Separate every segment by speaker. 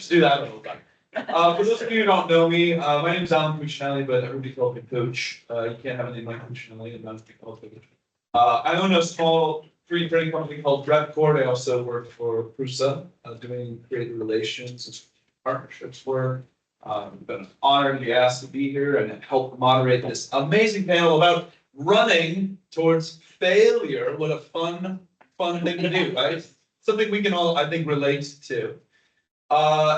Speaker 1: Just do that all the time. For those of you who don't know me, my name is Alan Puccinelli, but everybody calls me Pooch. You can't have a name like Puccinelli and not be called Pooch. I own a small 3D printing company called Repcord. I also work for Prusa, doing creative relations and partnerships work. Been honored to be asked to be here and help moderate this amazing panel about running towards failure. What a fun thing to do, right? Something we can all, I think, relate to.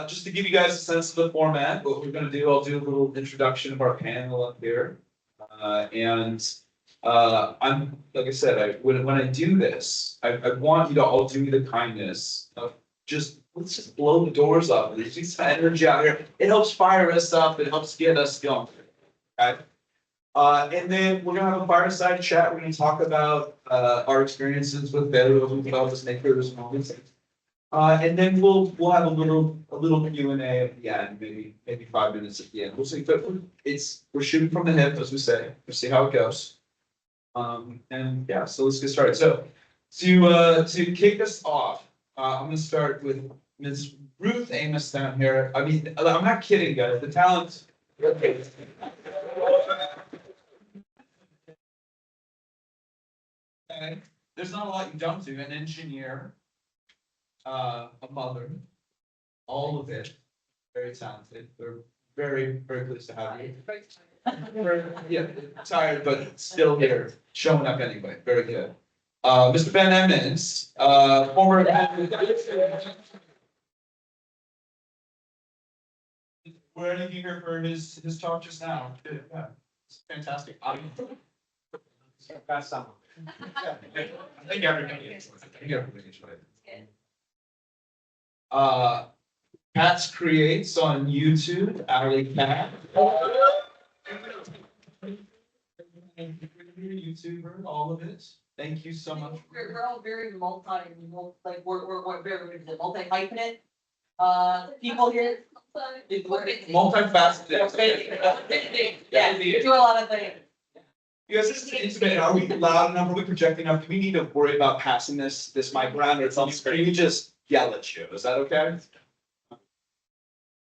Speaker 1: Just to give you guys a sense of the format, what we're gonna do, I'll do a little introduction of our panel up here. I'm, like I said, when I do this, I want you to all do me the kindness of let's just blow the doors up. There's just some energy out here. It helps fire us up. It helps get us going. Okay. And then we're gonna have a fireside chat. We're gonna talk about our experiences with failure, with developers, makers, and all these things. And then we'll have a little Q&A at the end, maybe 5 minutes at the end. We'll see. But we're shooting from the hip, as we say. We'll see how it goes. And yeah, so let's get started. So to kick us off, I'm gonna start with Ms. Ruth Amos down here. I mean, I'm not kidding, guys. The talent. Okay. There's not a lot you don't do. An engineer, a mother, all of it. Very talented. We're very pleased to have you. Yeah, tired, but still here, showing up anyway. Very good. Mr. Ben Emmons, former. Where did you hear for his talk just now? Yeah, it's fantastic. Fast someone. I think everybody enjoyed it. Cats Creates on YouTube, Alley Cat. YouTuber, all of it. Thank you so much.
Speaker 2: We're all very like we're very multi-hyphenate. People here.
Speaker 1: Multifaceted.
Speaker 2: Yeah, we do a lot of things.
Speaker 1: You guys, this is intimate. Are we loud enough? Are we projecting enough? Do we need to worry about passing this mic around, or can we just yell at you? Is that okay?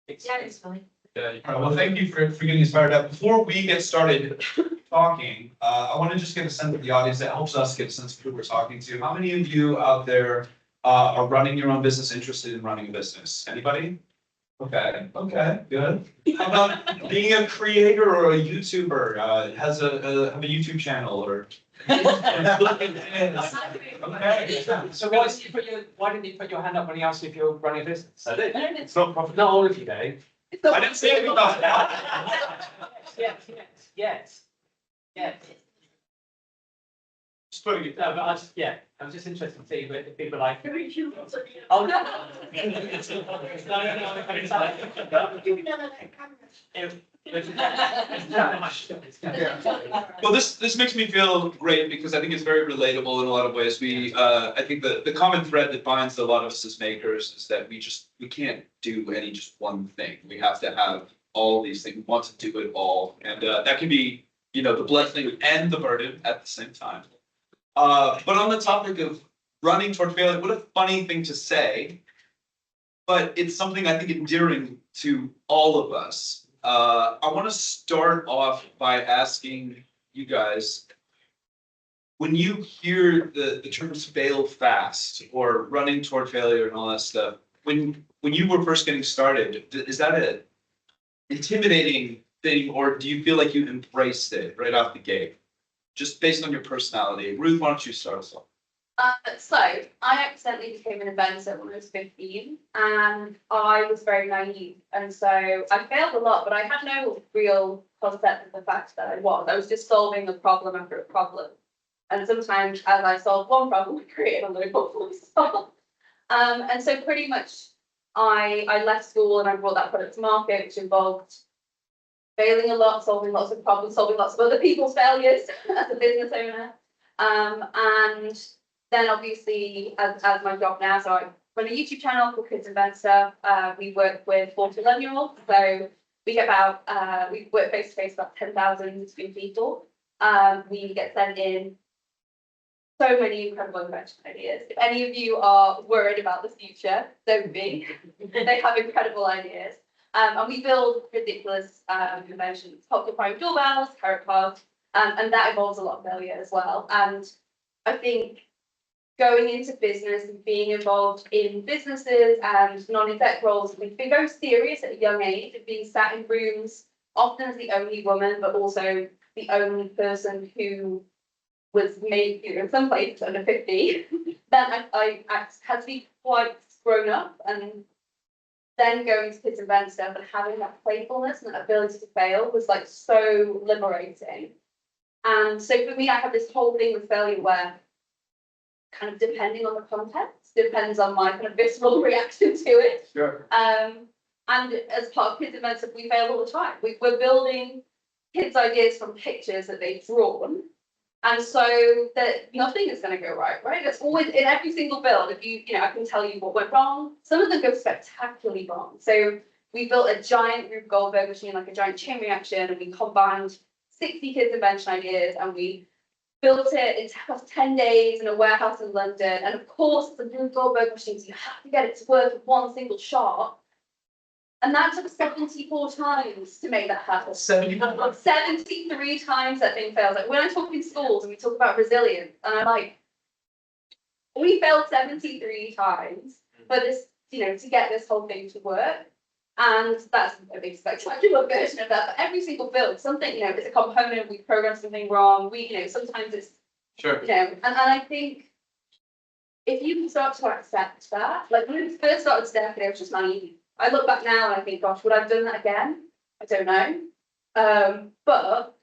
Speaker 2: Yeah, it's fine.
Speaker 1: Yeah. All right. Well, thank you for getting us fired up. Before we get started talking, I want to just get a sense of the audience. That helps us get a sense of who we're talking to. How many of you out there are running your own business, interested in running a business? Anybody? Okay, good. How about being a creator or a YouTuber, have a YouTube channel or? Okay.
Speaker 3: So why didn't you put your hand up when he asked you if you're running a business?
Speaker 1: I did.
Speaker 3: It's not profit, not all of you, Dave.
Speaker 1: I didn't say anything about that.
Speaker 3: Yes.
Speaker 1: Just putting it
Speaker 3: No,
Speaker 1: down.
Speaker 3: but I was just interested to see if people are like. Oh, no.
Speaker 1: Well, this makes me feel great because I think it's very relatable in a lot of ways. I think the common thread that binds a lot of us as makers is that we can't do any just one thing. We have to have all these things. We want to do it all, and that can be, the blessing and the burden at the same time. But on the topic of running toward failure, what a funny thing to say, but it's something I think endearing to all of us. I want to start off by asking you guys, when you hear the terms fail fast or running toward failure and all that stuff, when you were first getting started, is that an intimidating thing, or do you feel like you embraced it right off the gate? Just based on your personality. Ruth, why don't you start us off?
Speaker 4: So I accidentally became an inventor when I was 15, and I was very naive. And so I failed a lot, but I had no real concept of the fact that I was just solving a problem after a problem. And sometimes as I solved one problem, I created another problem to solve. And so pretty much I left school and I brought that product to market, which involved failing a lot, solving lots of problems, solving lots of other people's failures as a business owner. And then obviously as my job now, so I run a YouTube channel called Kids Inventor. We work with 4 to 11-year-olds. So we get we work face to face about 10,000 people. We get sent in so many incredible invention ideas. If any of you are worried about the future, don't be. They have incredible ideas. And we build ridiculous inventions, popular private doorbells, carrot cards, and that involves a lot of failure as well. And I think going into business and being involved in businesses and non-exec roles, we've been very serious at a young age of being sat in rooms, often as the only woman, but also the only person who was maybe, in some places under 50. Then I had to be quite grown up, and then going to kids event stuff and having that playfulness and that ability to fail was like so liberating. And so for me, I have this whole thing with failure where kind of depending on the context, depends on my kind of visceral reaction to it.
Speaker 1: Sure.
Speaker 4: And as part of kids events, we fail all the time. We're building kids' ideas from pictures that they've drawn. And so that nothing is going to go right? It's always in every single build. If you know, I can tell you what went wrong. Some of them go spectacularly wrong. So we built a giant Rube Goldberg machine, like a giant chain reaction, and we combined 60 kids' invention ideas, and we built it in 10 days in a warehouse in London. And of course, it's a Rube Goldberg machine, so you have to get it to work in one single shot. And that took 74 times to make that happen. 73 times that thing fails. Like when I talk in schools and we talk about resilience, and I'm like, we failed 73 times for this, you know, to get this whole thing to work. And that's a big spectacular version of that. But every single build, something, you know, it's a component, we program something wrong, we, you know, sometimes it's,
Speaker 1: Sure.
Speaker 4: you know, and I think if you can start to accept that, like when we first started Steph, it was just naive. I look back now and I think, gosh, would I have done that again? I don't know. But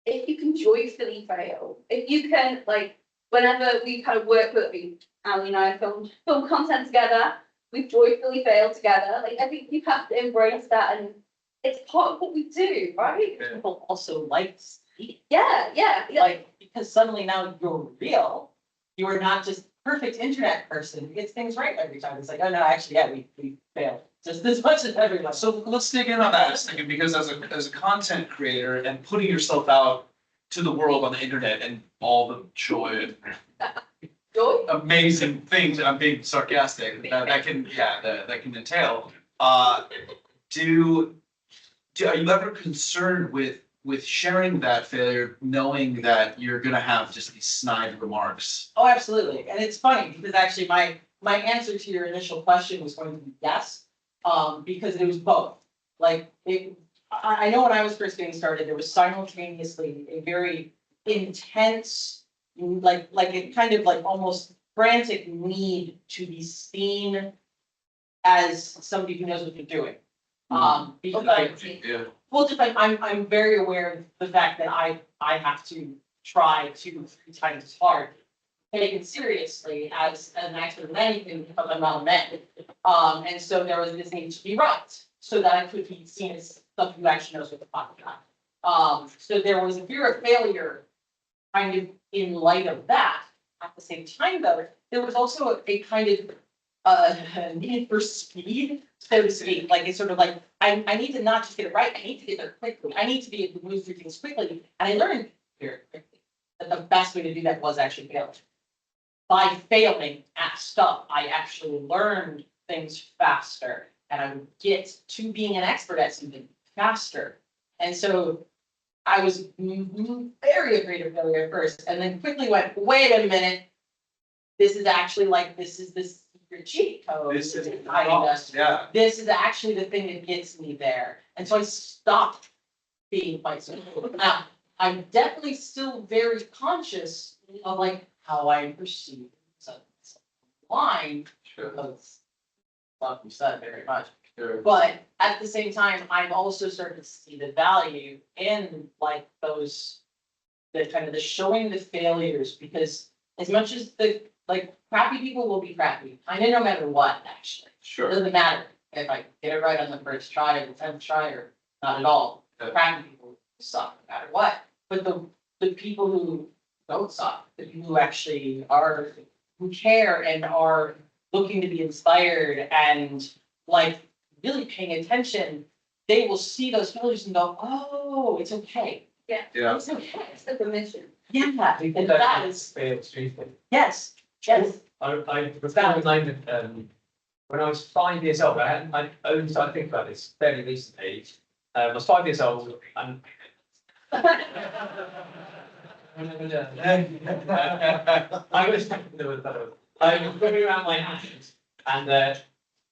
Speaker 4: if you can joyfully fail, if you can, like, whenever we kind of work with, Ali and I film content together, we've joyfully failed together. Like, I think you have to embrace that, and it's part of what we do, right?
Speaker 1: Yeah.
Speaker 3: People also like to see
Speaker 4: Yeah.
Speaker 3: it, like, because suddenly now you're real. You are not just perfect internet person who gets things right every time. It's like, oh no, actually, yeah, we failed just as much as everyone.
Speaker 1: So let's dig in on that a second, because as a content creator and putting yourself out to the world on the internet and all the joy and
Speaker 4: Joy.
Speaker 1: amazing things, I'm being sarcastic, that can entail. Are you ever concerned with sharing that failure, knowing that you're gonna have just these snide remarks?
Speaker 3: Oh, absolutely. And it's funny because actually my answer to your initial question was going to be yes, because it was both. Like I know when I was first getting started, there was simultaneously a very intense, like a kind of like almost frantic need to be seen as somebody who knows what they're doing. Because
Speaker 1: Yeah.
Speaker 3: well, just like I'm very aware of the fact that I have to try 2 or 3 times as hard, taken seriously as an expert in anything because I'm not a man. And so there was this need to be right, so that I could be seen as somebody who actually knows what the fuck about. So there was a fear of failure, kind of in light of that. At the same time, though, there was also a kind of need for speed, so to speak. Like it's sort of like I need to not just get it right, I need to get there quickly. I need to be able to move through things quickly. And I learned very quickly that the best way to do that was actually fail. By failing at stuff, I actually learned things faster, and I would get to being an expert at something faster. And so I was very afraid of failure at first, and then quickly went, wait a minute, this is actually like, this is the secret cheat code.
Speaker 1: This is
Speaker 3: behind us.
Speaker 1: yeah.
Speaker 3: This is actually the thing that gets me there. And so I stopped being quite so. Now, I'm definitely still very conscious of like how I perceive line,
Speaker 1: Sure.
Speaker 3: because love you said very much.
Speaker 1: Sure.
Speaker 3: But at the same time, I'm also starting to see the value in like those, the kind of the showing the failures, because as much as the like crappy people will be crappy, kind of no matter what, actually. It
Speaker 1: Sure.
Speaker 3: doesn't matter if I get it right on the first try or the 10th try or not at all.
Speaker 1: Yeah.
Speaker 3: Crappy people suck no matter what. But the people who don't suck, the people who actually are, who care and are looking to be inspired and like really paying attention, they will see those failures and go, oh, it's okay.
Speaker 1: Yeah.
Speaker 3: It's okay.
Speaker 4: It's the permission.
Speaker 3: Yeah,
Speaker 5: People
Speaker 3: that
Speaker 5: don't
Speaker 3: is,
Speaker 5: feel stupid.
Speaker 3: yes, yes.
Speaker 5: I recall a moment, when I was 5 years old, I only started thinking about this fairly recently. I was 5 years old and. I was going around my hand and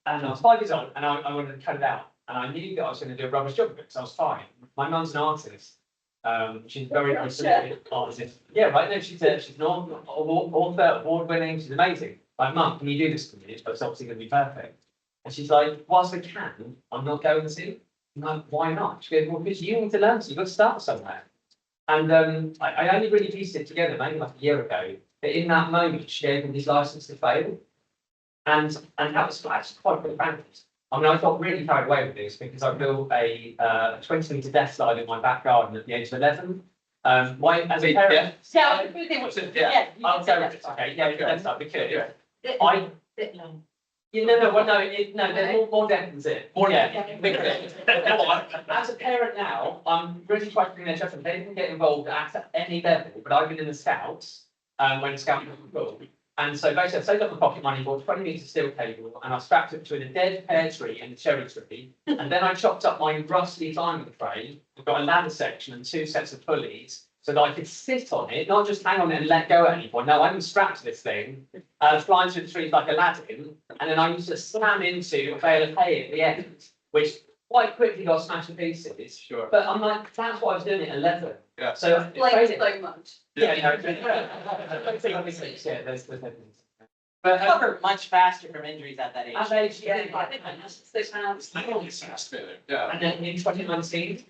Speaker 5: I was 5 years old and I wanted to cut it out. And I knew that I was going to do a rubbish job because I was 5. My mum's an artist. She's very prolific artist. Yeah, right. No, she's an author, award-winning. She's amazing. Like, Mum, can you do this for me? It's obviously going to be perfect. And she's like, whilst I can, I'm not going to. I'm like, why not? She goes, well, because you need to learn, so you've got to start somewhere. And I only really pieced it together maybe like a year ago. That in that moment, she gave me this license to fail, and that was actually quite profound. I mean, I got really carried away with this because I built a 20-meter death slide in my back garden at the age of 11. Why, as a parent,
Speaker 3: Yeah, I was gonna say, what's it? Yeah. you
Speaker 5: I'll
Speaker 3: can say
Speaker 5: go
Speaker 3: that.
Speaker 5: with it. Okay, yeah, death slide because
Speaker 2: Bit-
Speaker 5: I.
Speaker 2: bit long.
Speaker 5: You know, no, well, no, there's more depth than it.
Speaker 1: More
Speaker 5: Yeah. Because, as a parent now, I'm really questioning their judgment. They didn't get involved at any level, but I've been in the Scouts, when Scouting was cool. And so basically, I saved up my pocket money, bought 20 metres of steel cable, and I strapped it between a dead pear tree and a cherry tree. And then I chopped up my rusty climbing frame. I've got a ladder section and 2 sets of pulleys, so that I could sit on it, not just hang on it and let go at any point. No, I'm strapped to this thing, flying through the trees like Aladdin, and then I used to slam into a bale of hay at the end, which quite quickly got smashed to pieces.
Speaker 1: Sure.
Speaker 5: But I'm like, that's what I was doing at 11.
Speaker 1: Yeah.
Speaker 5: So
Speaker 4: Like so much.
Speaker 5: yeah, yeah, there's evidence. But
Speaker 3: Recover much faster from injuries at that age.
Speaker 5: as age,
Speaker 4: Yeah,
Speaker 5: yeah.
Speaker 4: so pounds.
Speaker 1: Yeah.
Speaker 5: And then in 2019,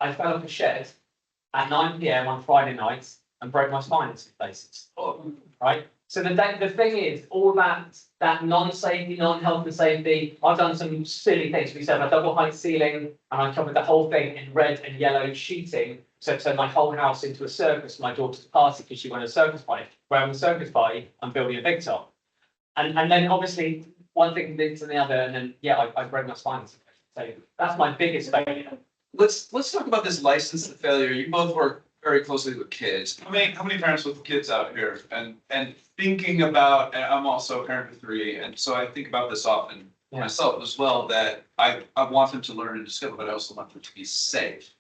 Speaker 5: I fell off a shed at 9 p.m. on Friday night and broke my spine in 2 places. Right? So the thing is, all that non-safety, non-health and safety, I've done some silly things. We set up a double height ceiling and I covered the whole thing in red and yellow sheeting. So turned my whole house into a circus for my daughter's party because she went to a circus party. Where I'm a circus party, I'm building a big top. And then obviously one thing leads to the other, and then yeah, I broke my spine. So that's my biggest failure.
Speaker 1: Let's talk about this license to failure. You both work very closely with kids. How many parents with kids out here and thinking about, and I'm also a parent of 3, and so I think about this often
Speaker 5: Yeah.
Speaker 1: myself as well, that I want them to learn and discover, but I also want them to be safe.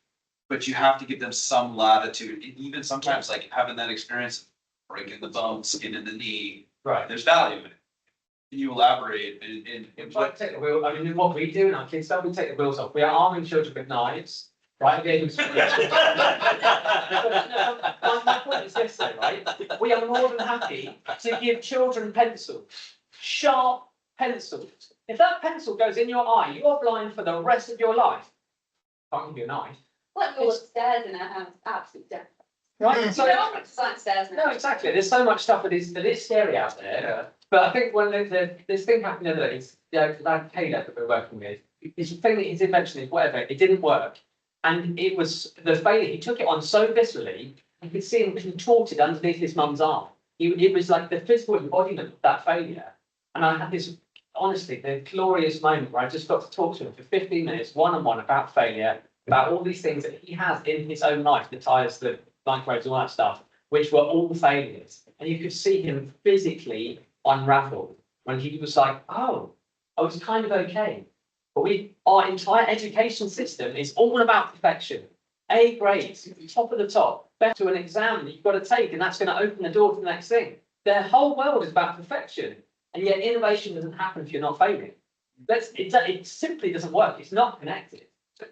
Speaker 1: But you have to give them some latitude, and even sometimes like having that experience of breaking the bone, skin in the knee,
Speaker 5: Right.
Speaker 1: there's value in it. Can you elaborate in
Speaker 5: If I take the wheel, I mean, what we do in our kids' stuff, we take the wheels off. We are arming children with knives, right? My point is this though, right? We are more than happy to give children pencils, sharp pencils. If that pencil goes in your eye, you are blind for the rest of your life. Can't give you a knife.
Speaker 4: Like all upstairs in our house, absolutely dead.
Speaker 5: Right,
Speaker 4: So no one upstairs now.
Speaker 5: no, exactly. There's so much stuff that is scary out there.
Speaker 1: Yeah.
Speaker 5: But I think when this thing happened the other day, that Caleb that we're working with, his thing that he did mention is whatever, it didn't work. And it was the failure, he took it on so viscerally, you could see him contorted underneath his mum's arm. It was like the physical embodiment of that failure. And I had this, honestly, the glorious moment where I just got to talk to him for 15 minutes, one-on-one about failure, about all these things that he has in his own life, the tires, the bike roads, all that stuff, which were all failures. And you could see him physically unravel when he was like, oh, I was kind of okay. But our entire education system is all about perfection. A grades, top of the top, better to an exam that you've got to take, and that's going to open the door to the next thing. Their whole world is about perfection, and yet innovation doesn't happen if you're not failing. It simply doesn't work. It's not connected.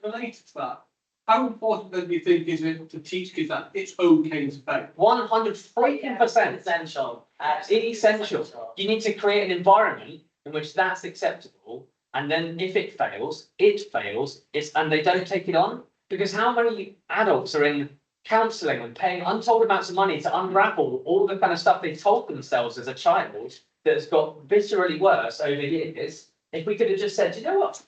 Speaker 6: Related to that, how important then do you think is it to teach kids that it's okay to fail?
Speaker 5: 100%
Speaker 3: Essential.
Speaker 5: essential. You need to create an environment in which that's acceptable. And then if it fails, and they don't take it on. Because how many adults are in counselling and paying untold amounts of money to unravel all the kind of stuff they told themselves as a child that has got viscerally worse over years? If we could have just said, you know what?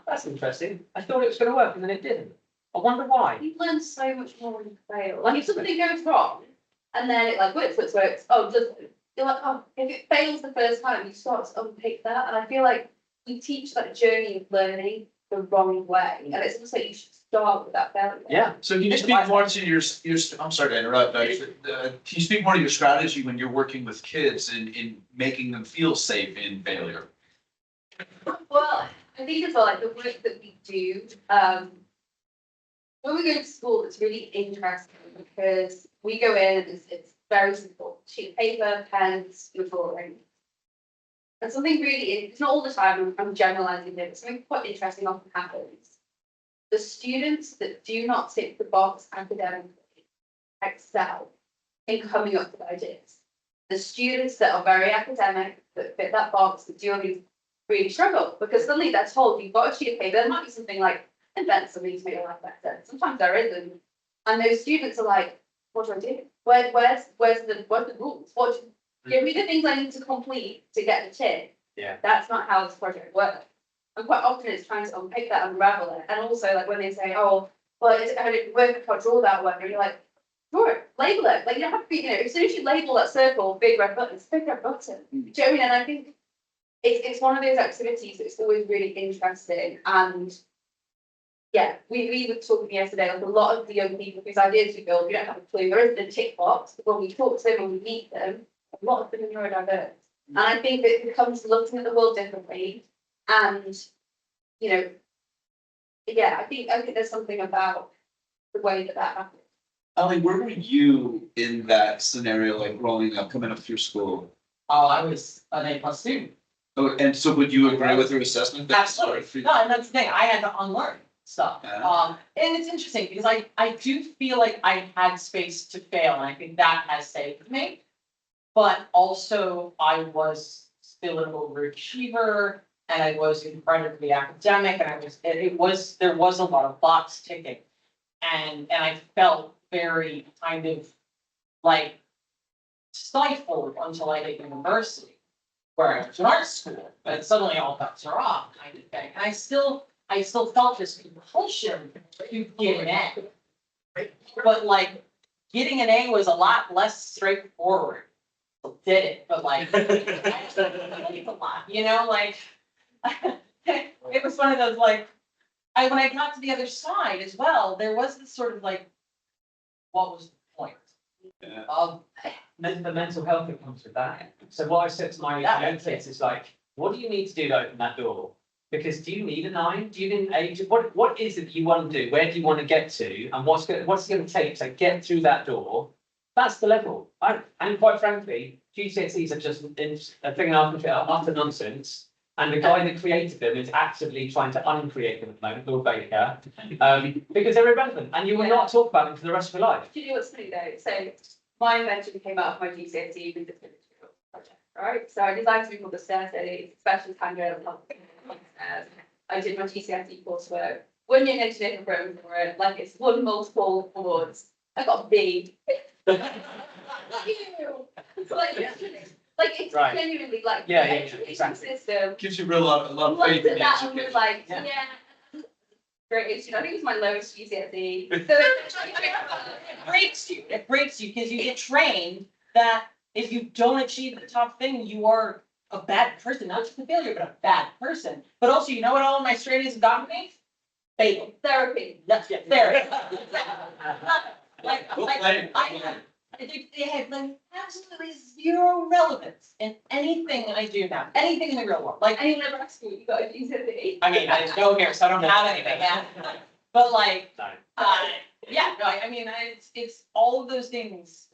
Speaker 5: That's interesting. I thought it was going to work and then it didn't. I wonder why.
Speaker 4: You learn so much more when you fail. Like if something goes wrong and then it like works, you're like, oh, if it fails the first time, you start to unpick that. And I feel like we teach that journey of learning the wrong way. And it's almost like you should start with that failure.
Speaker 5: Yeah.
Speaker 7: So can you speak more to your, I'm sorry to interrupt, can you speak more to your strategy when you're working with kids in making them feel safe in failure?
Speaker 4: Well, I think as well, like the work that we do, when we go to school, it's really interesting because we go in and it's very simple, sheet of paper, pens, your drawing. And something really, it's not all the time, I'm generalizing here, but something quite interesting often happens. The students that do not tick the box academically excel in coming up with ideas. The students that are very academic, that fit that box, that do really struggle, because suddenly they're told you've got a sheet of paper, there might be something like invent something to make your life better. Sometimes there isn't. And those students are like, what do I do? Where's the rules? Give me the things I need to complete to get the tick.
Speaker 5: Yeah.
Speaker 4: That's not how this project works. And quite often it's trying to unpick that, unravel it. And also like when they say, oh, well, I didn't work, I can't draw that one, and you're like, draw it, label it. Like you don't have to be, as soon as you label that circle, big red button, it's a big red button. Do you know what I mean? And I think it's one of those activities that's always really interesting. And yeah, we were talking yesterday, like a lot of the young people whose ideas we build, we don't have a clue. There isn't a tick box, but when we talk to them, when we meet them, a lot of them are neurodiverse. And I think that it becomes looking at the world differently. And, yeah, I think there's something about the way that happens.
Speaker 1: Ali, where were you in that scenario, like growing up, coming up through school?
Speaker 3: Oh, I was an A+ student.
Speaker 1: Oh, and so would you agree with her assessment? that-
Speaker 3: Absolutely. No, and that's the thing, I had to unlearn stuff.
Speaker 1: Yeah.
Speaker 3: And it's interesting because I do feel like I had space to fail, and I think that has stayed with me. But also I was still an overachiever, and I was incredibly academic, and there was a lot of box ticking. And I felt very kind of like stifled until I hit university, where I was in art school, and suddenly all bets are off kind of thing. And I still felt this compulsion to get an A. But like, getting an A was a lot less straightforward. Still did it, but like, it's a lot, like, it was one of those like, when I got to the other side as well, there was this sort of like, what was the point?
Speaker 1: Yeah.
Speaker 3: Of
Speaker 5: The mental health that comes with that. So what I said to my young kids is like, what do you need to do to open that door? Because do you need a 9? Do you need an 8? What is it that you want to do? Where do you want to get to? And what's it going to take to get through that door? That's the level. And quite frankly, GCSEs are just a thing after nonsense. And the guy that created them is actively trying to uncreate them at the moment, Lord Baker, because they're irrelevant, and you will not talk about them for the rest of your life.
Speaker 4: Do you know what's funny though? So my invention came out of my GCSE with the project, right? So I designed something called the stair study, specialist handrail on the stairs. I did my GCSE coursework, won an engineering program for it, like it's won multiple awards. I got a B. Like it's
Speaker 5: Right.
Speaker 4: genuinely like
Speaker 5: Yeah,
Speaker 4: the
Speaker 5: yeah,
Speaker 4: education
Speaker 5: exactly.
Speaker 4: system.
Speaker 1: Gives you a lot of
Speaker 4: Looked
Speaker 1: faith in
Speaker 4: at that and
Speaker 1: education.
Speaker 4: was like,
Speaker 5: Yeah.
Speaker 4: yeah. Great, I think it was my lowest GCSE. So
Speaker 3: It breaks you because you get trained that if you don't achieve the top thing, you are a bad person, not just a failure, but a bad person. But also, you know what all of my straight A's have gotten me? Fatal.
Speaker 4: therapy.
Speaker 3: That's it, therapy. Like,
Speaker 1: Well,
Speaker 3: they have like absolutely zero relevance in anything I do now, anything in the real world. Like,
Speaker 4: And you never asked me, you got a GCSE.
Speaker 3: I mean, I didn't go here, so I don't have anything, yeah. But like,
Speaker 5: No.
Speaker 3: yeah, no, I mean, it's all of those things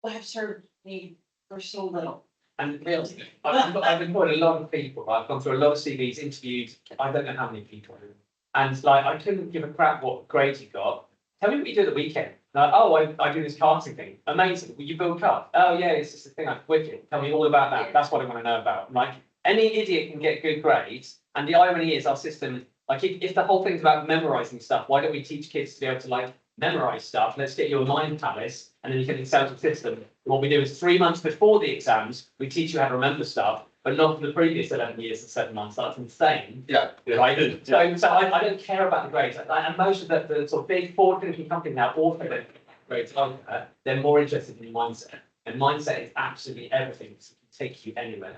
Speaker 3: have served me for so little.
Speaker 5: And
Speaker 3: Really.
Speaker 5: I've employed a lot of people. I've gone through a lot of CVs, interviewed, I don't know how many people. And like, I couldn't give a crap what grade you got. Tell me what you do at the weekend. Like, oh, I do this karting thing. Amazing. Will you build cars? Oh yeah, it's just a thing. Like, wicked. Tell me all about that.
Speaker 4: Yeah.
Speaker 5: That's what I want to know about. Like, any idiot can get good grades. And the irony is our system, like if the whole thing's about memorizing stuff, why don't we teach kids to be able to like memorize stuff? Let's get you a mind palace and then you can excel the system. What we do is 3 months before the exams, we teach you how to remember stuff, but not for the previous 11 years and 7 months. That's insane.
Speaker 1: Yeah.
Speaker 5: Right? So I don't care about the grades. And most of the sort of big forward-thinking companies now offer their grades like that. They're more interested in your mindset. And mindset is absolutely everything. It can take you anywhere.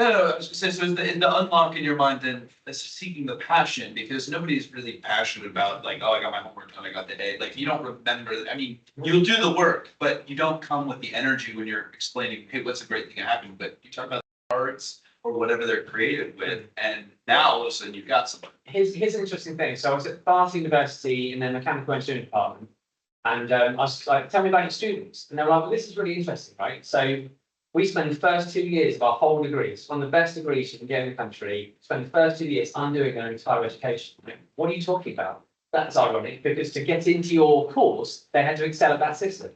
Speaker 7: No, I was gonna say, so is the unlock in your mind then, is seeking the passion, because nobody's really passionate about like, oh, I got my homework done, I got the A, like, you don't remember, I mean, you'll do the work, but you don't come with the energy when you're explaining, hey, what's a great thing that happened, but you talk about arts or whatever they're creative with, and now all of a sudden you've got something.
Speaker 5: Here's an interesting thing. So I was at Bath University in their mechanical engineering department. And I was like, tell me about your students. And they were like, well, this is really interesting, right? So we spend the first 2 years of our whole degree. It's one of the best degrees you can get in the country. Spend the first 2 years undoing their entire education. What are you talking about? That's ironic because to get into your course, they had to excel at that system.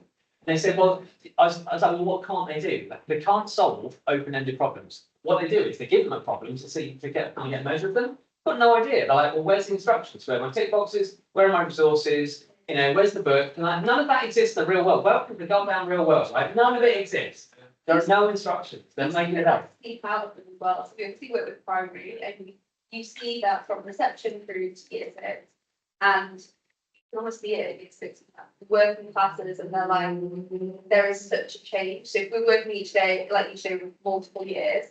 Speaker 5: And they said, well, I was like, well, what can't they do? They can't solve open-ended problems. What they do is they give them a problem to see to get a measure of them. Got no idea. They're like, well, where's the instructions? Where are my tick boxes? Where are my resources? You know, where's the book? And like, none of that exists in the real world. Welcome to the goddamn real world. Like, none of it exists. There's no instructions. They're making it up.
Speaker 4: Speak out of them as well. So we obviously work with primary and you see that from reception through to year 6. And you almost see it in year 6, working classes, and they're like, there is such a change. So if we're working each day, like each day with multiple years,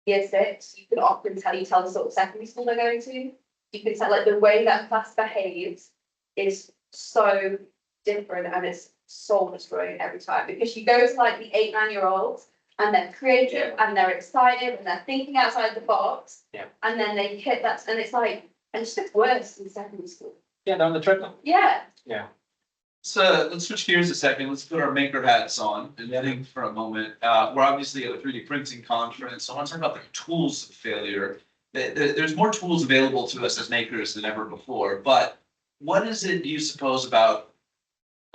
Speaker 4: year 6, you can often tell the sort of secondary school they're going to. You can tell like the way that class behaves is so different and it's soul destroying every time because you go to like the 8-9-year-olds and they're creative and they're excited and they're thinking outside the box.
Speaker 5: Yeah.
Speaker 4: And then they hit that and it's like, and it's just worse in secondary school.
Speaker 5: Yeah, they're on the treadmill.
Speaker 4: Yeah.
Speaker 5: Yeah.
Speaker 1: So let's switch gears a second. Let's put our maker hats on and think for a moment. We're obviously at a 3D printing conference. I want to talk about the tools of failure. There's more tools available to us as makers than ever before, but what is it you suppose about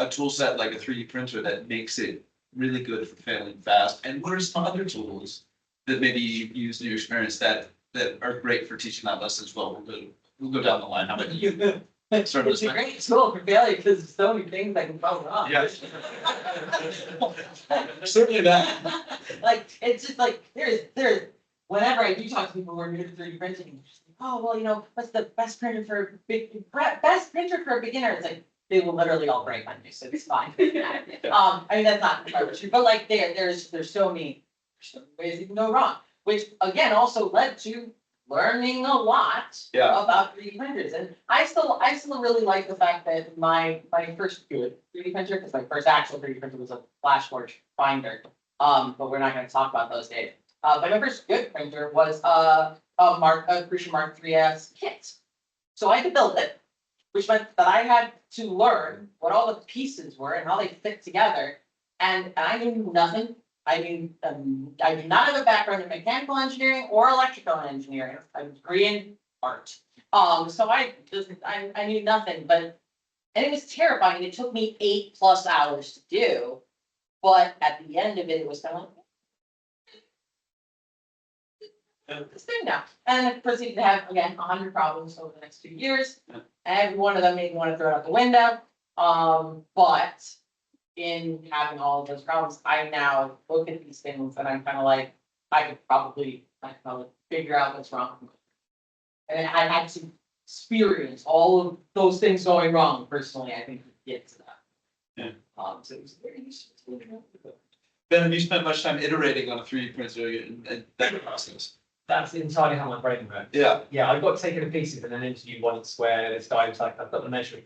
Speaker 1: a tool set like a 3D printer that makes it really good for failing fast? And what are some other tools that maybe you've used in your experience that are great for teaching that lesson as well? We'll go down the line. How about you? Start
Speaker 3: It's
Speaker 1: this
Speaker 3: a
Speaker 1: way.
Speaker 3: great tool for failure because there's so many things that can go wrong.
Speaker 1: Yes. Certainly that.
Speaker 3: Like, it's just like, there's, whenever I do talk to people who are new to 3D printing, oh, well, you know, what's the best printer for best printer for a beginner? It's like, they will literally all break on you, so it's fine. I mean, that's not entirely true, but like, there's so many ways it can go wrong, which again, also led to learning a lot
Speaker 1: Yeah.
Speaker 3: about 3D printers. And I still really like the fact that my first good 3D printer, because my first actual 3D printer was a Flashforge Finder. But we're not gonna talk about those days. But my first good printer was a Prusa Mark 3S kit. So I had to build it, which meant that I had to learn what all the pieces were and how they fit together. And I knew nothing. I do not have a background in mechanical engineering or electrical engineering. I have a degree in art. So I knew nothing, and it was terrifying. It took me 8+ hours to do, but at the end of it, it was kind of like, this thing now. And I proceeded to have, again, 100 problems over the next 2 years. Every one of them made me want to throw it out the window. But in having all of those problems, I now look at these things and I'm kind of like, I could probably figure out what's wrong. And I had to experience all of those things going wrong personally, I think, to get to that.
Speaker 1: Yeah.
Speaker 3: So it was very useful.
Speaker 1: Ben, have you spent much time iterating on a 3D printer and that process?
Speaker 5: That's entirely how my brain works.
Speaker 1: Yeah.
Speaker 5: Yeah, I got taken to pieces in an interview once where this guy was like, I've got the measuring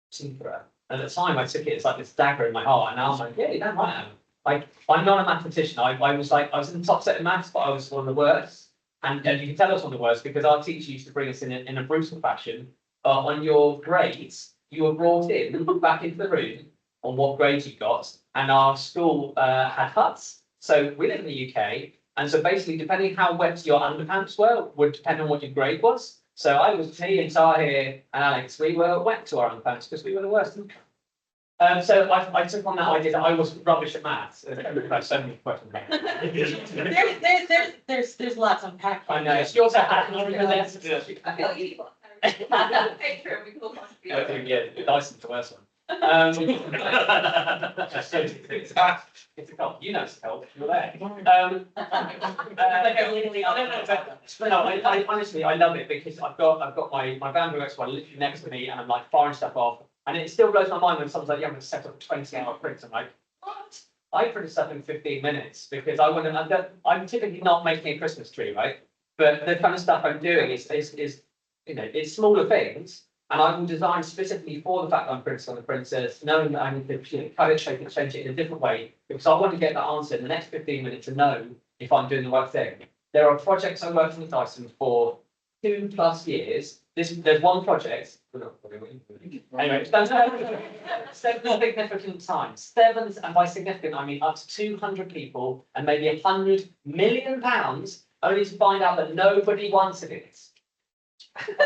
Speaker 5: machine for it. And at the time I took it as like this dagger in my heart, and now I'm like, yeah, you don't right. Like, I'm not a mathematician. I was in the top set of maths, but I was one of the worst. And you can tell us one of the worst because our teacher used to bring us in a brutal fashion. On your grades, you were brought in back into the room on what grades you got. And our school had huts. So we live in the UK. And so basically, depending how wet your underpants were, would depend on what your grade was. So me and Tahir and Alex, we were wet to our underpants because we were the worst. So I took on that idea that I was rubbish at maths. There's so many questions about it.
Speaker 3: There's lots of unpack.
Speaker 5: I know, it's yours. Yeah, Dyson's the worst one. It's a cult. You know it's a cult. You're there. No, I honestly I love it because I've got my Bamboo X1 literally next to me and I'm like firing stuff off. And it still blows my mind when someone's like, yeah, I'm going to set up a 20-hour print. I'm like, what? I print stuff in 15 minutes because I want to, I'm typically not making a Christmas tree, right? But the kind of stuff I'm doing is, you know, it's smaller things. And I will design specifically for the fact that I'm printing on the printers, knowing that I need to, you know, cut it, shape it, change it in a different way. Because I want to get that answer in the next 15 minutes to know if I'm doing the right thing. There are projects I'm working with Dyson for 2+ years. There's one project. Anyway, seven significant times. Seven, and by significant, I mean up to 200 people and maybe £100 million, only to find out that nobody wanted it. Have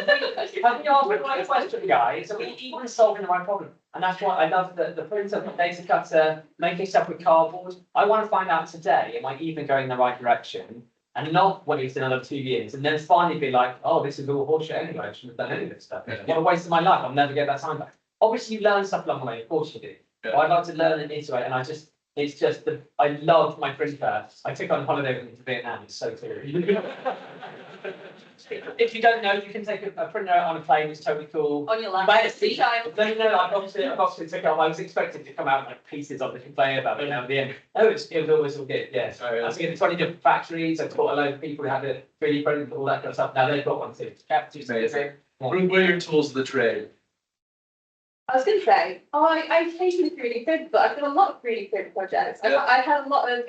Speaker 5: we asked the right question, guys? Are we even solving the right problem? And that's why I love the printer, the data cutter, making stuff with cardboard. I want to find out today, am I even going in the right direction? And not wait another 2 years and then finally be like, oh, this is all horseshit anyway. I shouldn't have done any of this stuff. What a waste of my life. I'll never get that time back. Obviously, you learn stuff along the way. Of course you do. But I'd like to learn and iterate. And it's just I love my printer. I took on holiday with me to Vietnam. It's so cool. If you don't know, you can take a printer on a plane. It's totally cool.
Speaker 2: On your lap.
Speaker 5: But no, I obviously took it off. I was expecting to come out like pieces on the conveyor belt, but at the end, it was always all good. Yeah. I was getting 20 different factories. I taught a load of people who had a 3D print, all that kind of stuff. Now they've got one too.
Speaker 1: Amazing. What are your tools of the trade?
Speaker 4: I was gonna say, I occasionally 3D print, but I've done a lot of 3D print projects. I had a lot of,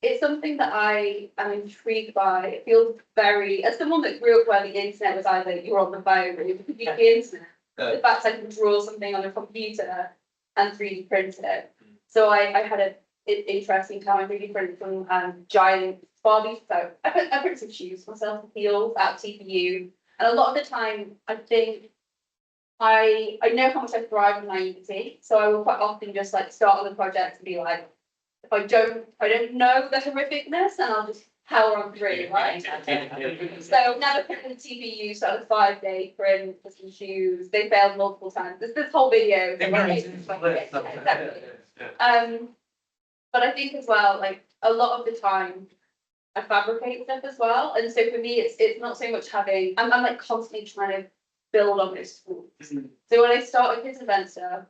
Speaker 4: it's something that I am intrigued by. It feels very, as someone that grew up where the internet was either you were on the phone or you could use the internet. The fact I can draw something on a computer and 3D print it. So I had an interesting time. I 3D printed some giant Barbies. So I printed some shoes myself, heels out of TPU. And a lot of the time, I think I know how much I thrive in naivety. So I will quite often just like start on the project and be like, if I don't know the horrificness, and I'll just power on through, right? So now I've printed the TPU, so it was 5-day print for some shoes. They failed multiple times. This whole video. Exactly. But I think as well, like a lot of the time, I fabricate stuff as well, and so for me, it's not so much having. I'm like constantly trying to build on those tools. So when I started Kids Adventure,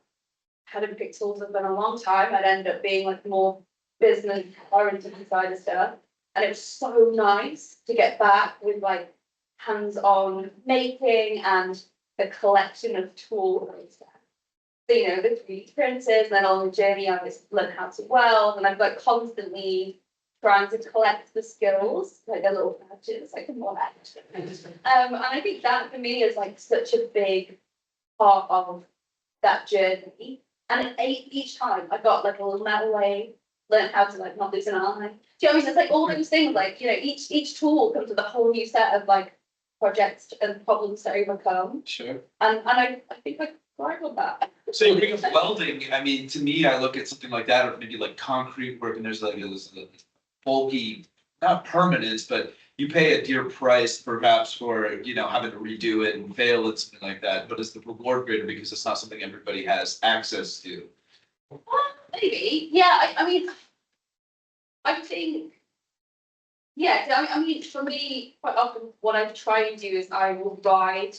Speaker 4: hadn't picked tools up in a long time. I'd end up being like more business oriented side of stuff, and it was so nice to get back with like hands-on making and the collection of tools. So, you know, the 3D printers, and then on the journey I just learned how to weld, and I've like constantly trying to collect the skills, like the little badges, like more action. And I think that for me is like such a big part of that journey. And each time I got like a little metal lathe, learned how to like not lose an eye. Do you know what I mean? It's like all those things, like, you know, each tool comes with a whole new set of like projects and problems to overcome.
Speaker 1: Sure.
Speaker 4: And I think I thrive on that.
Speaker 1: So you bring up welding, I mean, to me, I look at something like that, or maybe like concrete work, and there's like this bulky, not permanence, but you pay a dear price perhaps for, you know, having to redo it and fail and something like that, but it's the reward greater because it's not something everybody has access to.
Speaker 4: Maybe, yeah, I mean, I think, yeah, I mean, for me, quite often what I try and do is I will ride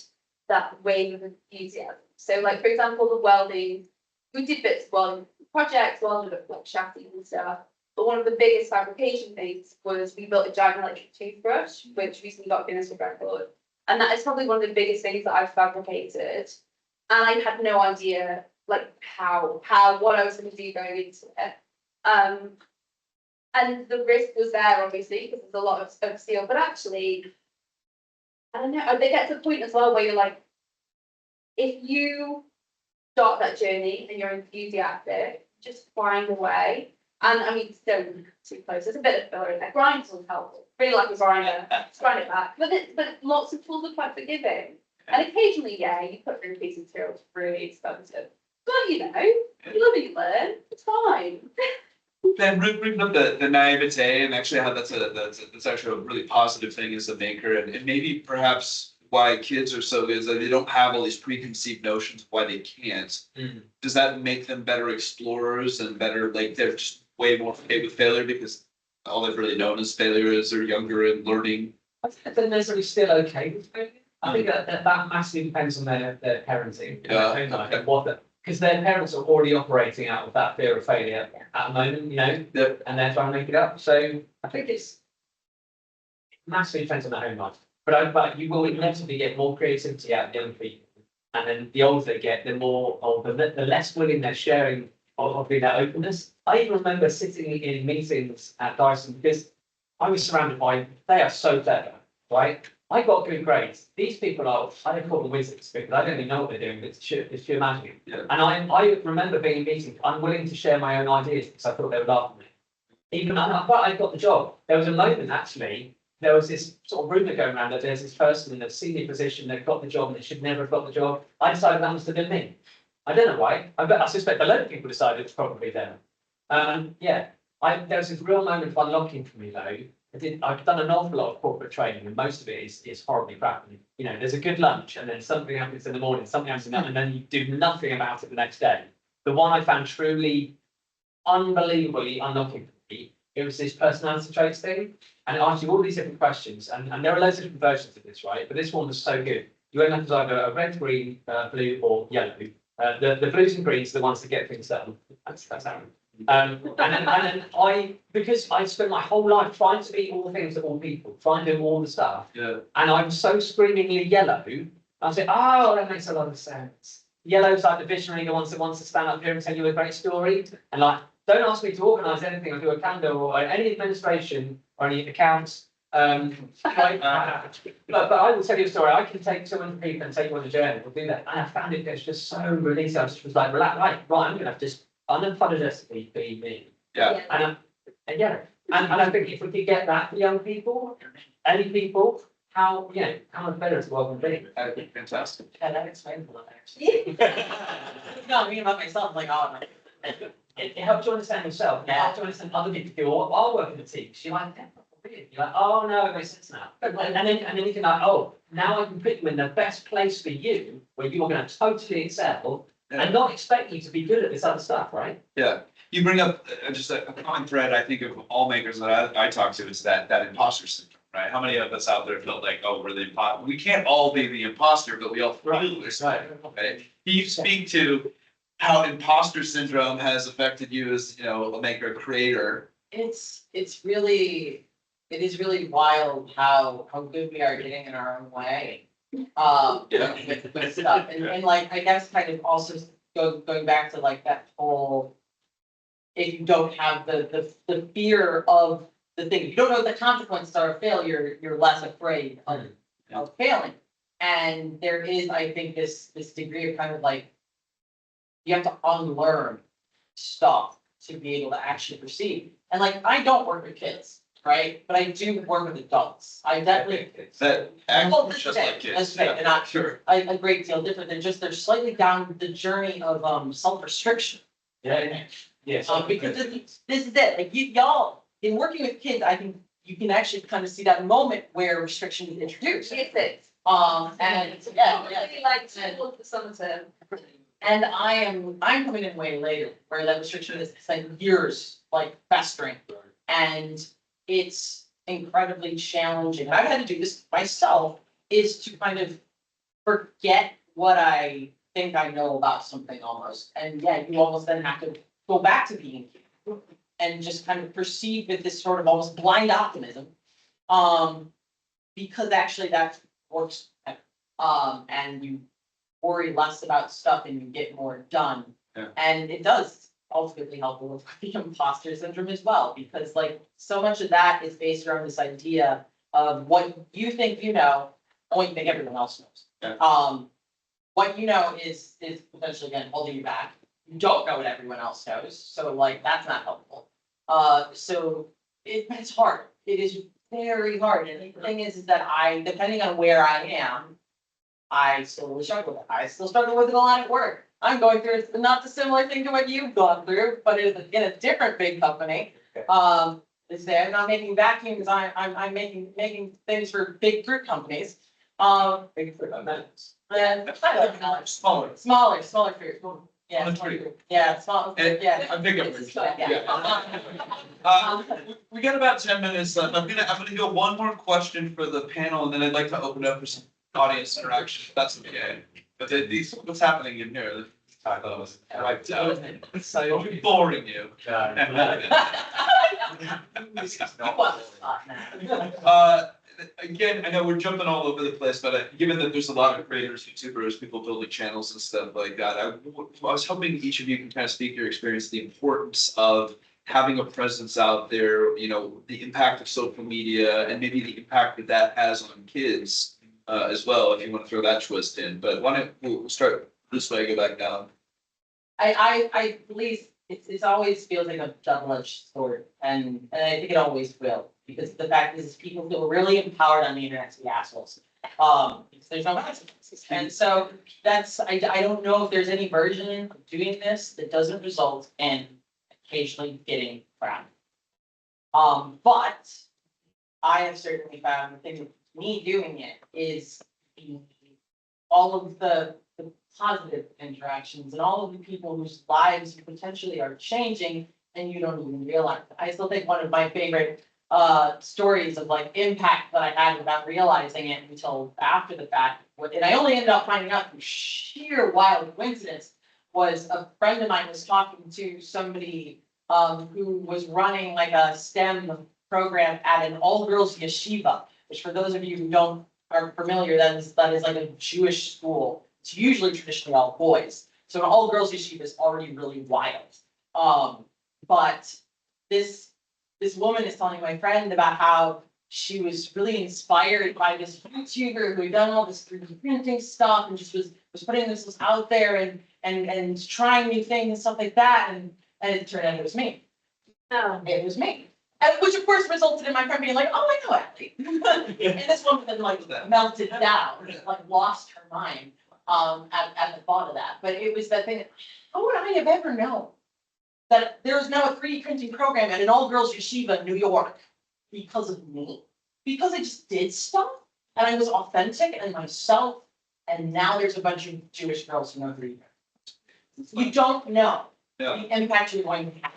Speaker 4: that wave of enthusiasm. So like, for example, the welding, we did bits of welding projects, welded up like chassis and stuff. But one of the biggest fabrication things was we built a giant electric toothbrush, which recently got Guinness World Record. And that is probably one of the biggest things that I've fabricated. And I had no idea like what I was going to do going into it. And the risk was there obviously because there's a lot of steel, but actually, I don't know, they get to the point as well where you're like, if you start that journey and you're enthusiastic, just find a way. And I mean, don't too close. There's a bit of filler in there. Grinds will help. Really like a grinder. Grind it back. But lots of tools are quite forgiving. And occasionally, yeah, you put through a piece of material, it's really expensive. But you know, you live and you learn. It's fine.
Speaker 1: Then bring up the naivete and actually how that's actually a really positive thing as a maker, and maybe perhaps why kids are so good is that they don't have all these preconceived notions of why they can't. Does that make them better explorers and better, like they're just way more okay with failure because all they've really known is failure as they're younger and learning?
Speaker 5: I think they're necessarily still okay with failure. I think that massively depends on their parenting.
Speaker 1: Yeah,
Speaker 5: And what because their parents are already operating out of that fear of failure at the moment, you know, and they're trying to make it up. So I think it's massively depends on their home life. But you will inevitably get more creativity out of young people. And then the older they get, the more, or the less willing they're sharing of their openness. I even remember sitting in meetings at Dyson because I was surrounded by, they are so clever, right? I got good grades. These people are, I don't call them wizards because I don't even know what they're doing, but it's sheer magic.
Speaker 1: Yeah.
Speaker 5: And I remember being in meetings, unwilling to share my own ideas because I thought they would laugh at me. Even, but I got the job. There was a moment actually, there was this sort of rumor going around that there's this person in a senior position that got the job and they should never have got the job. I decided that must have been me. I don't know why. I suspect a lot of people decided it's probably them. Yeah, there was this real moment of unlocking for me though. I've done an awful lot of corporate training and most of it is horribly crap. And, you know, there's a good lunch and then something happens in the morning, something happens in the night, and then you do nothing about it the next day. The one I found truly unbelievably unlocking for me, it was this personality traits thing. And it asked you all these different questions, and there are loads of different versions of this, right? But this one was so good. You end up as either a red, green, blue, or yellow. The blues and greens are the ones that get things done. That's Aaron. And then because I spent my whole life trying to be all the things to all people, trying to do all the stuff.
Speaker 1: Yeah.
Speaker 5: And I'm so screamingly yellow. I say, oh, that makes a lot of sense. Yellow's like the visionary, the ones that wants to stand up here and tell you a great story. And like, don't ask me to organise anything or do a calendar or any administration or any accounts. Right? But I will tell you a story. I can take 200 people and take you on a journey. We'll do that. And I found it's just so releasing. I just was like, relax, right, I'm going to have to just unapologetically be me.
Speaker 1: Yeah.
Speaker 5: And I think if we could get that for young people, any people, how much better it's world can be.
Speaker 1: I think fantastic.
Speaker 3: Yeah, that explains a lot, actually. No, me about myself, like, oh,
Speaker 5: It helps you understand yourself. It helps you understand other people who are working the teams. You're like, that's not weird. You're like, oh no, it makes sense now. And then you can like, oh, now I can put you in the best place for you, where you're going to totally excel, and not expect you to be good at this other stuff, right?
Speaker 1: Yeah, you bring up just a common thread, I think, of all makers that I talk to is that imposter syndrome, right? How many of us out there felt like, oh, we're the imposter? We can't all be the imposter, but we all feel this, right? Can you speak to how imposter syndrome has affected you as, you know, a maker, a creator?
Speaker 3: it is really wild how good we are getting in our own way.
Speaker 1: Yeah.
Speaker 3: With stuff, and like, I guess kind of also going back to like that whole, if you don't have the fear of the thing, if you don't know the consequences are a failure, you're less afraid of failing. And there is, I think, this degree of kind of like, you have to unlearn stuff to be able to actually proceed. And like, I don't work with kids, right? But I do work with adults. I definitely.
Speaker 1: That
Speaker 3: Well,
Speaker 1: acts just like kids.
Speaker 3: That's right, they're not
Speaker 1: Sure.
Speaker 3: a great deal different. They're slightly down the journey of self-restriction.
Speaker 5: Yeah. Yes.
Speaker 3: Because this is it, like y'all, in working with kids, I think you can actually kind of see that moment where restriction is introduced.
Speaker 4: It's it.
Speaker 3: And yeah.
Speaker 4: Really like towards the summer term.
Speaker 3: And I'm coming in way later, where that restriction is like years, like festering. And it's incredibly challenging. I've had to do this myself, is to kind of forget what I think I know about something almost. And yeah, you almost then have to go back to being human and just kind of proceed with this sort of almost blind optimism. Because actually that works better. And you worry less about stuff and you get more done.
Speaker 1: Yeah.
Speaker 3: And it does ultimately help with the imposter syndrome as well, because like so much of that is based around this idea of what you think you know, and what you think everyone else knows.
Speaker 1: Yeah.
Speaker 3: What you know is potentially again holding you back. You don't know what everyone else knows, so like that's not helpful. So it's hard. It is very hard. And the thing is that depending on where I am, I still struggle with it. I still struggle with it a lot at work. I'm going through not the similar thing to what you've gone through, but in a different big company. Is there, I'm not making vacuums, I'm making things for big fruit companies.
Speaker 5: Big fruit, I meant.
Speaker 3: And
Speaker 1: Smaller.
Speaker 3: smaller fruit. Yeah,
Speaker 1: Smaller
Speaker 3: smaller
Speaker 1: fruit.
Speaker 3: fruit. Yeah, small, yeah.
Speaker 1: I'm big up.
Speaker 3: It's good, yeah.
Speaker 1: We got about 10 minutes left. I'm gonna go one more question for the panel, and then I'd like to open up for some audience interaction, if that's okay. But what's happening in here?
Speaker 5: time that I was wiped out. So.
Speaker 7: I'm boring you.
Speaker 3: You want to start now.
Speaker 1: Again, I know we're jumping all over the place, but given that there's a lot of creators, YouTubers, people building channels and stuff like that, I was hoping each of you can kind of speak your experience, the importance of having a presence out there, you know, the impact of social media and maybe the impact that that has on kids as well, if you want to throw that twist in. But why don't we'll start this way, go back down.
Speaker 3: I believe it's always feels like a double-edged sword, and I think it always will, because the fact is people feel really empowered on the internet to be assholes. Because there's no consequences, and so that's, I don't know if there's any version of doing this that doesn't result in occasionally getting crap. But I have certainly found the thing with me doing it is all of the positive interactions and all of the people whose lives potentially are changing and you don't even realize it. I still think one of my favorite stories of like impact that I had without realizing it until after the fact, and I only ended up finding out through sheer wild coincidence, was a friend of mine was talking to somebody who was running like a STEM program at an all-girls yeshiva, which for those of you who aren't familiar, that is like a Jewish school. It's usually traditionally all boys. So an all-girls yeshiva is already really wild. But this woman is telling my friend about how she was really inspired by this YouTuber who had done all this 3D printing stuff and just was putting this out there and trying new things and stuff like that. And it turned out it was me.
Speaker 4: Oh.
Speaker 3: It was me. And which of course resulted in my friend being like, oh, I know Allie. And this woman then like melted down, like lost her mind at the thought of that. But it was that thing, how would I have ever known that there is now a 3D printing program at an all-girls yeshiva in New York because of me? Because I just did stuff and I was authentic and myself, and now there's a bunch of Jewish girls who know 3D printing. You don't know the impact you're going to have.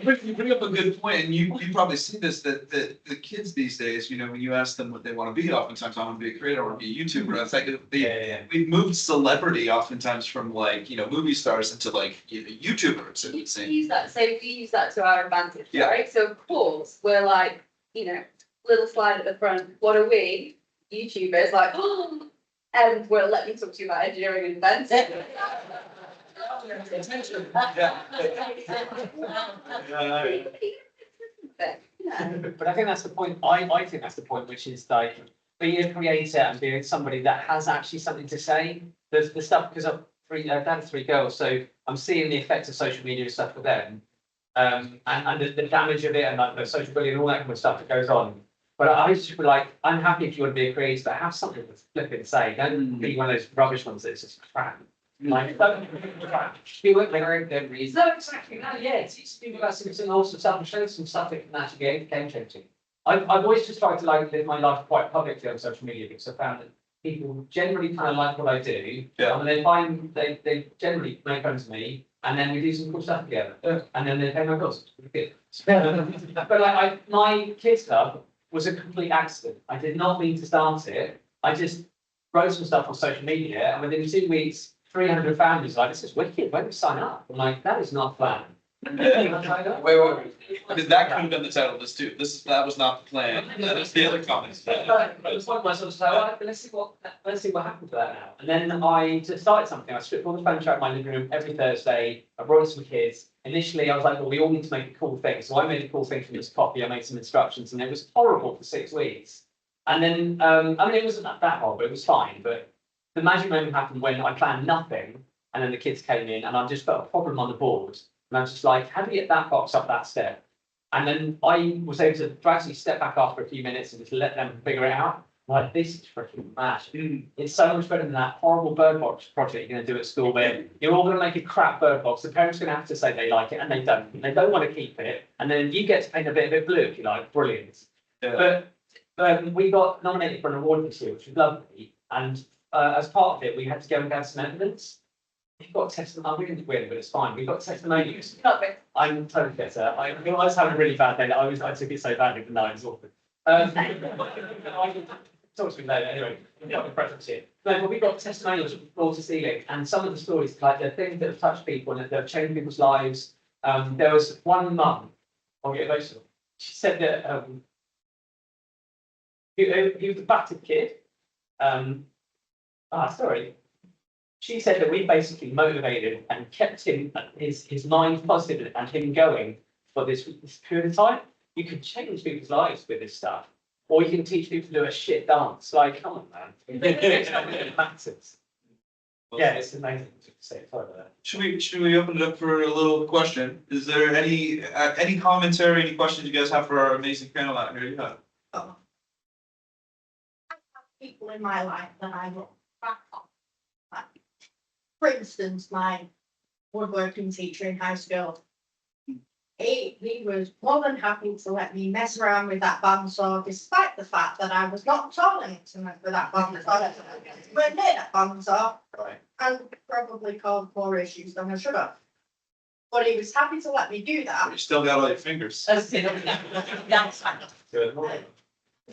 Speaker 7: You bring up a good point, and you probably see this, that the kids these days, you know, when you ask them what they want to be, oftentimes I want to be a creator, I want to be a YouTuber. It's like we've moved celebrity oftentimes from like, you know, movie stars into like, you know, YouTubers, it would
Speaker 4: We
Speaker 7: seem.
Speaker 4: use that, so we use that to our advantage,
Speaker 7: Yeah.
Speaker 4: right? So of course, we're like, you know, little slide at the front, what are we? YouTubers, like, oh, and well, let me talk to you about engineering and events.
Speaker 5: But I think that's the point, I think that's the point, which is like, be a creator and be somebody that has actually something to say. The stuff, because I've dad have 3 girls, so I'm seeing the effects of social media and stuff for them. And the damage of it and like the social bullying and all that kind of stuff that goes on. But I used to be like, I'm happy if you want to be a creator, but have something to flip and say. Don't be one of those rubbish ones that's just crap. Like, don't do it for a good reason. No, exactly. No, yeah, teach people about some awesome stuff and show some stuff that can actually be game changing. I've always just tried to like live my life quite publicly on social media because I found that people generally kind of like what I do.
Speaker 7: Yeah.
Speaker 5: And they generally make friends with me, and then we do some cool stuff together. And then they pay my bills. Good. But like my kids club was a complete accident. I did not mean to start it. I just wrote some stuff on social media, and within 2 weeks, 300 families like, this is wicked, why don't we sign up? I'm like, that is not planned.
Speaker 1: Wait. Because that could have been the title of this too. That was not the plan. That is the other comments.
Speaker 5: But it was one myself, so well, let's see what happened to that now. And then I just started something. I stripped all the furniture out of my living room every Thursday. I brought in some kids. Initially, I was like, well, we all need to make a cool thing. So I made a cool thing from this copy. I made some instructions, and it was horrible for 6 weeks. And then, I mean, it wasn't that horrible. It was fine, but the magic moment happened when I planned nothing, and then the kids came in, and I just put a problem on the board, and I was just like, how do you get that box up that step? And then I was able to actually step back after a few minutes and just let them figure it out. Like, this is freaking mad. It's so much better than that horrible bird box project you're going to do at school where you're all going to make a crap bird box. The parents are going to have to say they like it, and they don't. They don't want to keep it, and then you get to paint a bit of it blue if you like. Brilliant.
Speaker 1: Yeah.
Speaker 5: But we got nominated for an award this year, which was lovely, and as part of it, we had to go and gather some evidence. We've got testimony. We didn't win, but it's fine. We've got testimonials. I'm totally bitter. I was having a really bad day. I took it so badly, but no, it's awful. it's always been low anyway, we've got the preference here. No, but we've got testimonials from floor to ceiling, and some of the stories, like the things that have touched people and that have changed people's lives. There was one mum, I'll get emotional, she said that, he was a battered kid. Sorry. She said that we basically motivated and kept him, his mind positive and him going for this period of time. You can change people's lives with this stuff, or you can teach people to do a shit dance. Like, come on, man. It matters. Yeah, it's amazing to say. Sorry about that.
Speaker 7: Should we open it up for a little question? Is there any commentary, any questions you guys have for our amazing panel out here? Yeah.
Speaker 8: People in my life that I look back on. Like, for instance, my woodworking teacher in high school. He was more than happy to let me mess around with that bandsaw, despite the fact that I was not tall enough to mess with that bandsaw. But near that bandsaw,
Speaker 7: Right.
Speaker 8: and probably caused more issues than I should have. But he was happy to let me do that.
Speaker 7: You still got all your fingers.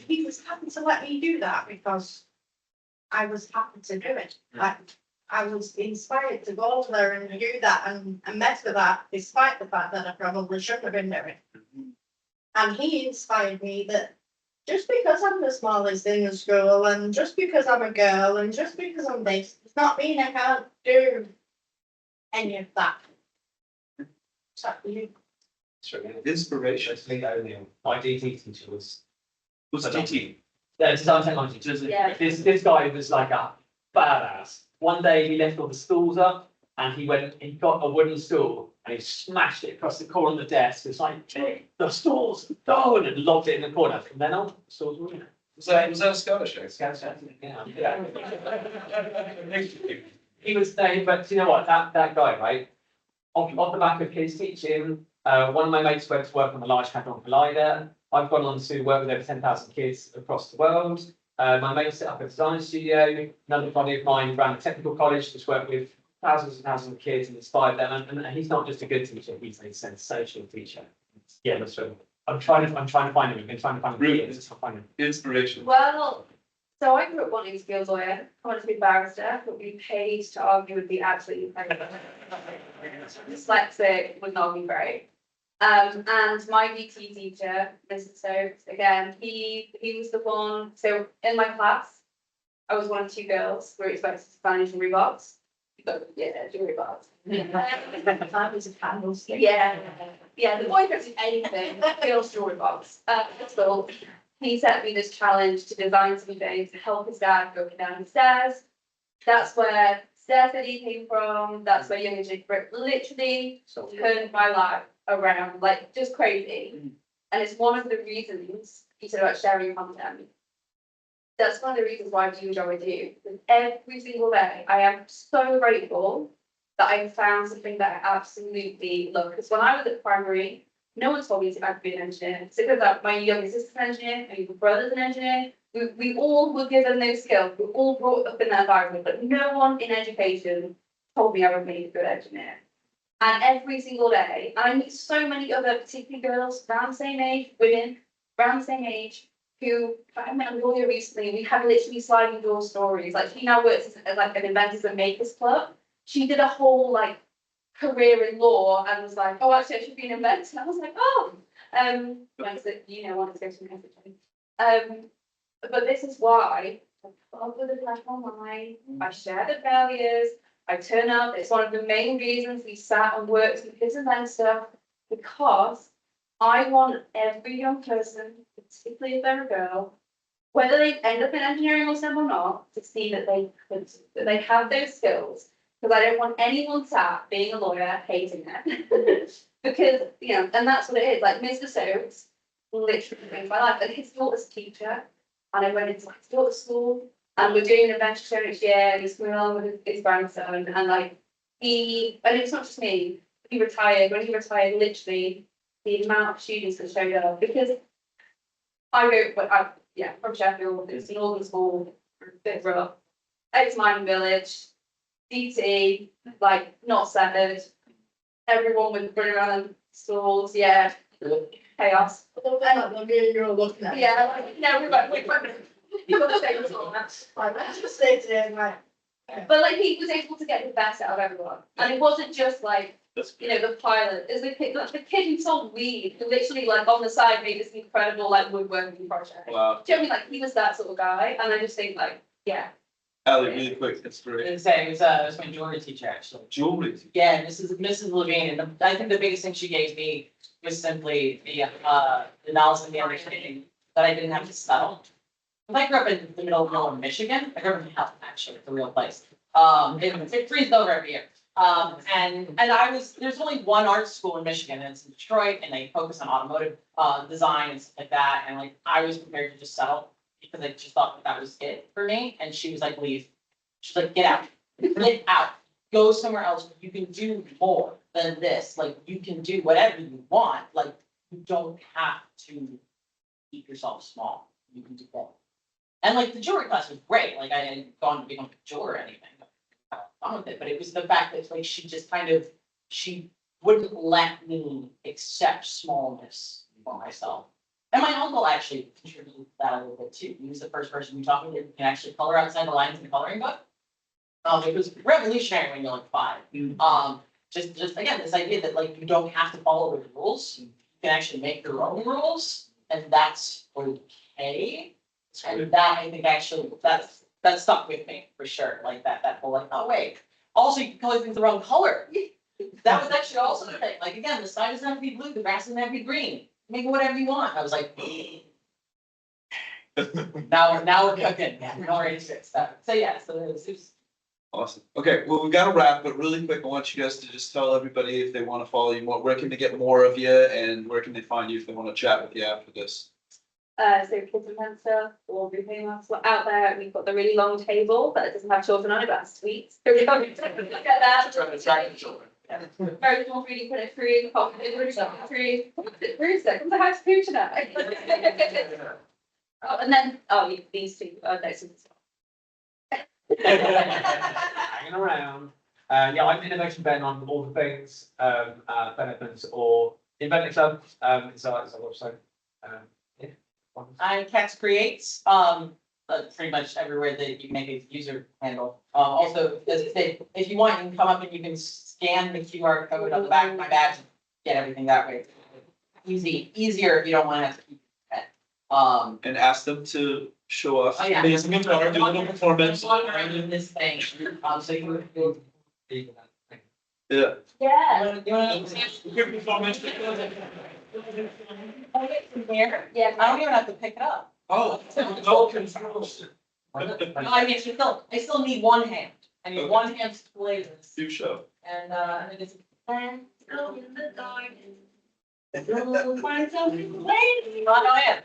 Speaker 8: He was happy to let me do that because I was happy to do it. Like, I was inspired to go over there and do that and mess with that, despite the fact that I probably shouldn't have been doing it. And he inspired me that just because I'm the smallest in the school, and just because I'm a girl, and just because I'm this, does not mean I can't do any of that. So you
Speaker 7: Inspiration.
Speaker 5: My DT teacher was.
Speaker 7: What's DT?
Speaker 5: Yeah, design technology.
Speaker 4: Yeah.
Speaker 5: This guy was like a badass. One day he left all the stools up and he got a wooden stool and he smashed it across the corner of the desk. It's like, the stools, no, and lobbed it in the corner. From then on, the stools were in it.
Speaker 7: Was that a Scottish accent?
Speaker 5: Yeah. He was there, but you know what, that guy, right? Off the back of his teaching, one of my mates went to work on the Large Hadron Collider. I've gone on to work with over 10,000 kids across the world. My mate set up a design studio. Another buddy of mine ran a technical college, which worked with thousands and thousands of kids and inspired them. And he's not just a good teacher; he's a sensational teacher. Yeah, that's true. I'm trying to find him. I've been trying to find him.
Speaker 7: Really?
Speaker 5: Just can't find him.
Speaker 7: Inspiration.
Speaker 4: Well, so I grew up wanting to be a lawyer, I wanted to be a barrister, but being paid to argue would be absolutely incredible. Dyslexic would not be great. And my DT teacher, Mr. Stokes, again, he was the one, so in my class, I was one of two girls who were expected to manage Reeboks. But yeah, do Reeboks.
Speaker 8: I was a candle stick.
Speaker 4: Yeah, the boy does anything, girls do Reeboks. So he set me this challenge to design something to help his dad go down the stairs. That's where Staircity came from, that's where Young and Jake Brick literally turned my life around, like just crazy. And it's one of the reasons you said about sharing content. That's one of the reasons why I do enjoy what I do. Because every single day, I am so grateful that I found something that I absolutely love. Because when I was at primary, no one told me I could be an engineer. So because my younger sister's an engineer, my younger brother's an engineer, we all were given those skills. We were all brought up in that environment, but no one in education told me I would be a good engineer. And every single day, and I meet so many other, particularly girls around the same age, women around the same age, who I met a lawyer recently. We had literally sliding door stories. Like she now works as like an inventors and makers club. She did a whole like career in law and was like, oh, actually, I should be an inventor. And I was like, oh, wanted to go to messaging. But this is why I follow the platform online. I share the values. I turn up. It's one of the main reasons we sat and worked with kids and then stuff, because I want every young person, particularly if they're a girl, whether they end up in engineering or STEM or not, to see that they have those skills. Because I don't want anyone sat being a lawyer hating it. Because, you know, and that's what it is. Like Mr. Stokes literally changed my life. And his daughter's a teacher. And I went into his daughter's school. And we're doing an adventure show next year. And he's coming along with his grandson. And like, and it's not just me. He retired. When he retired, literally, the amount of students that showed up. Because from Sheffield. It's an northern school. Bit rough. Ex-mining village. DT, like not centered. Everyone would run around stalls, yeah. Chaos.
Speaker 8: The me and you're looking at.
Speaker 4: Yeah, like, no, we went He got the same result.
Speaker 8: Like, I just stayed there and like,
Speaker 4: But like he was able to get the best out of everyone. And it wasn't just like, you know, the pilot, it was the kid who sold weed, who literally like on the side made this incredible like woodworking project.
Speaker 1: Wow.
Speaker 4: Do you know what I mean? Like he was that sort of guy, and I just think like, yeah.
Speaker 1: Ali, really quick, that's great.
Speaker 3: It was my jewelry teacher, actually.
Speaker 1: Jewelry.
Speaker 3: Yeah, Mrs. Levine, and I think the biggest thing she gave me was simply the knowledge and the understanding that I didn't have to settle. I grew up in the middle of nowhere, Michigan. I grew up in Helton, actually, it's a real place. It freezes over every year. And there's only one art school in Michigan, and it's in Detroit, and they focus on automotive design and stuff like that. And like, I was prepared to just settle because I just thought that was it for me. And she was like, leave. She's like, get out, get out, go somewhere else. You can do more than this. Like, you can do whatever you want. Like, you don't have to keep yourself small. You can do that. And like, the jewelry class was great. Like, I hadn't gone to become a jeweler or anything. I had fun with it, but it was the fact that like, she wouldn't let me accept smallness for myself. And my uncle actually contributed to that a little bit too. He was the first person we talked to that can actually color outside the lines in the coloring book. It was revolutionary when you're like 5. Just again, this idea that like you don't have to follow the rules. You can actually make your own rules, and that's okay. And that I think actually that stuck with me for sure. Like that whole like, oh wait. Also, you can color things the wrong color. That was actually also the thing. Like again, the sky doesn't have to be blue, the grass doesn't have to be green. Make it whatever you want. I was like, now we're cooking. Yeah, we're ready to fix that. So yeah, so it was
Speaker 1: Awesome. Okay, well, we've got to wrap, but really quick, I want you guys to just tell everybody if they want to follow you more, where can they get more of you and where can they find you if they want to chat with you after this?
Speaker 4: So Kids and Mensa, all the famous out there. We've got the really long table, but it doesn't have children on it, but that's sweet. So we don't look at that.
Speaker 7: Trying to attract the children.
Speaker 4: Very small, really put it through, pop it through, Rooster, come to the house food tonight. Oh, and then, these two, next to this.
Speaker 5: Hanging around. Yeah, I'm Innovation Ben on all the things, benefits or Inventor Club, it's our website. Yeah.
Speaker 3: I'm Cats Creates, pretty much everywhere that you make a user handle. Also, as I said, if you want, you can come up and you can scan the QR code on the back of my badge and get everything that way. Easier if you don't want to have to keep it.
Speaker 1: And ask them to show off.
Speaker 3: Oh, yeah.
Speaker 1: Amazing guitar, do a little performance.
Speaker 3: In this thing, so you
Speaker 1: Yeah.
Speaker 4: Yeah.
Speaker 3: you wanna
Speaker 1: Good performance.
Speaker 3: here?
Speaker 4: Yeah.
Speaker 3: I don't even have to pick it up.
Speaker 1: Oh.
Speaker 3: No, I mean, I still need one hand. I need
Speaker 1: Okay.
Speaker 3: one hand to play this.
Speaker 1: Do show.
Speaker 3: And I think it's.
Speaker 4: Go in the garden.
Speaker 3: Find something waiting. Oh, yeah.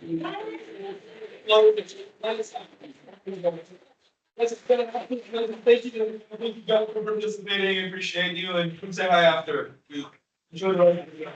Speaker 1: Thank you guys for participating, appreciate you, and come say hi after. Enjoy the rest of the day.